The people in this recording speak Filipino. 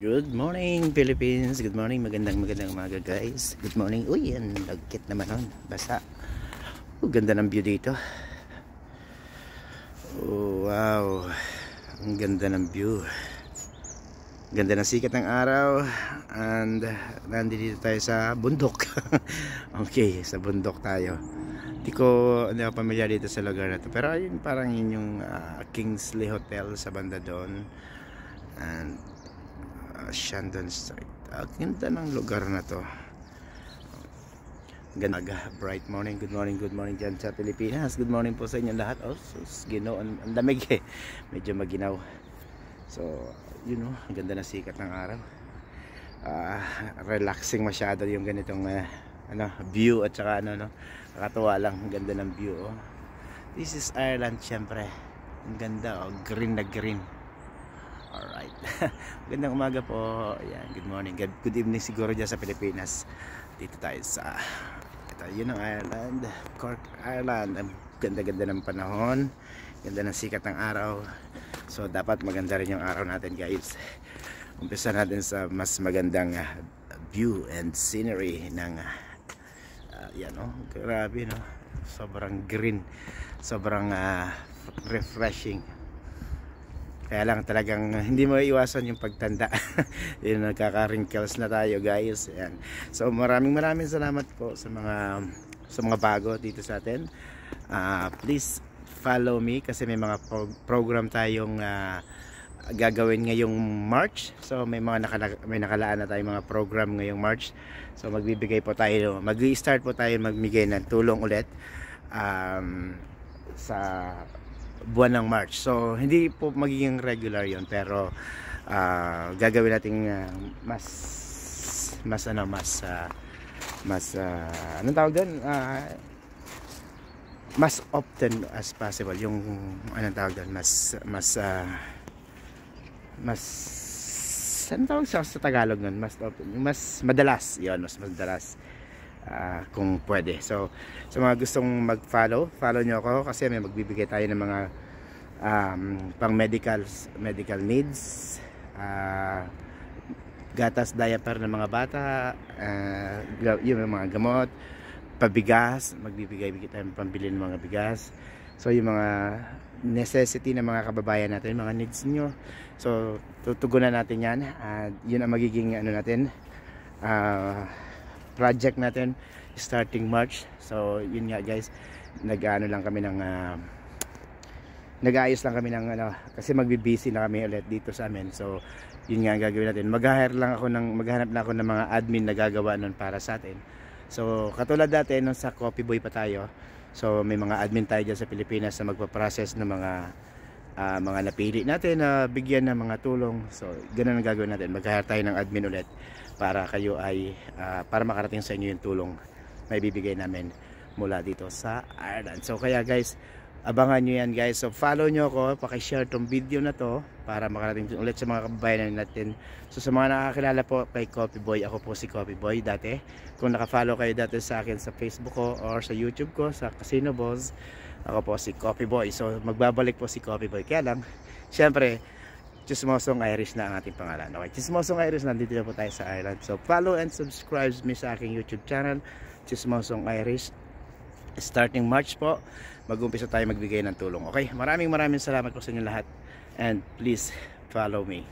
Good morning Philippines, good morning, magandang umaga guys. Good morning. Uy, yan, lagkit naman nun, basa. Ganda ng view dito. Oh, wow, ang ganda ng view, ganda ng sikat ng araw. And nandito tayo sa bundok. Okay, sa bundok tayo. Hindi ako pamilyar dito sa lugar na to, pero ayun, parang yun yung Kingsley Hotel sa banda doon. And Shandon Street. Ganda ng lugar na to. Ganda, bright morning. Good morning dyan sa Pilipinas. Good morning po sa inyo lahat. Oh, Ginoo, ang lamig eh. Medyo maginaw. So, you know, ganda na sikat ng araw. Relaxing masyado yung ganitong view at saka nakakatuwa lang. Ang ganda ng view. Oh. This is Ireland, syempre. Ang ganda, oh, green na green. Alright. Magandang umaga po. Ayan, good morning. Good evening siguro dyan sa Pilipinas. Dito tayo sa yun ang Ireland, Cork, Ireland. Ang ganda-ganda ng panahon, ganda ng sikat ng araw. So dapat maganda rin yung araw natin guys. Umpisa natin sa mas magandang view and scenery ng yan, oh, grabe, no? Sobrang green, sobrang refreshing. Kaya lang talagang hindi mo iwasan yung pagtanda. Yun, nagkaka-wrinkles na tayo guys. Ayan. So maraming salamat po sa mga bago dito sa atin. Please follow me kasi may mga program tayong gagawin ngayong March. So may nakalaan na tayong mga program ngayong March. So mag-start po tayo magbigay ng tulong ulit sa buwan ng March. So hindi po magiging regular yon, pero gagawin natin anong tawag doon, mas often as possible, yung anong tawag doon, anong tawag sa Tagalog nun, mas madalas yun, mas madalas. Kung pwede. So sa mga gustong follow nyo ako kasi may magbibigay tayo ng mga pang medical needs, gatas, diaper ng mga bata, yung mga gamot, pabigas, magbibigay tayo ng pambili ng mga bigas. So yung mga necessity ng mga kababayan natin, mga needs nyo, so tutugunan natin yan. Yun ang magiging project natin starting March. So yun nga guys, nag-ayos lang kami ng kasi magbi-busy na kami ulit dito sa amin. So yun nga ang gagawin natin, maghanap lang ako ng mga admin na gagawa nun para sa atin. So katulad dati nung sa Coffee Boy pa tayo, so may mga admin tayo dyan sa Pilipinas na magpa-process ng mga napili natin na bigyan ng mga tulong. So ganun ang gagawin natin, mag-hire tayo ng admin ulit para kayo ay para makarating sa inyo yung tulong na ibibigay namin mula dito sa Ireland. So kaya guys, abangan nyo yan guys. So follow nyo ako, pakishare tong video na to para makarating ulit sa mga kababayan natin. So sa mga nakakilala po kay Coffee Boy, ako po si Coffee Boy dati. Kung nakafollow kayo dati sa akin sa Facebook ko or sa YouTube ko sa Casino Boss, ako po si Coffee Boy. So magbabalik po si Coffee Boy. Kaya lang, syempre, Chismosong Irish na ang ating pangalan. Okay, Chismosong Irish, nandito na po tayo sa Ireland. So follow and subscribe me sa aking YouTube channel, Chismosong Irish. Starting March po, mag-umpisa tayo magbigay ng tulong. Okay, maraming salamat po sa inyo lahat. And please follow me.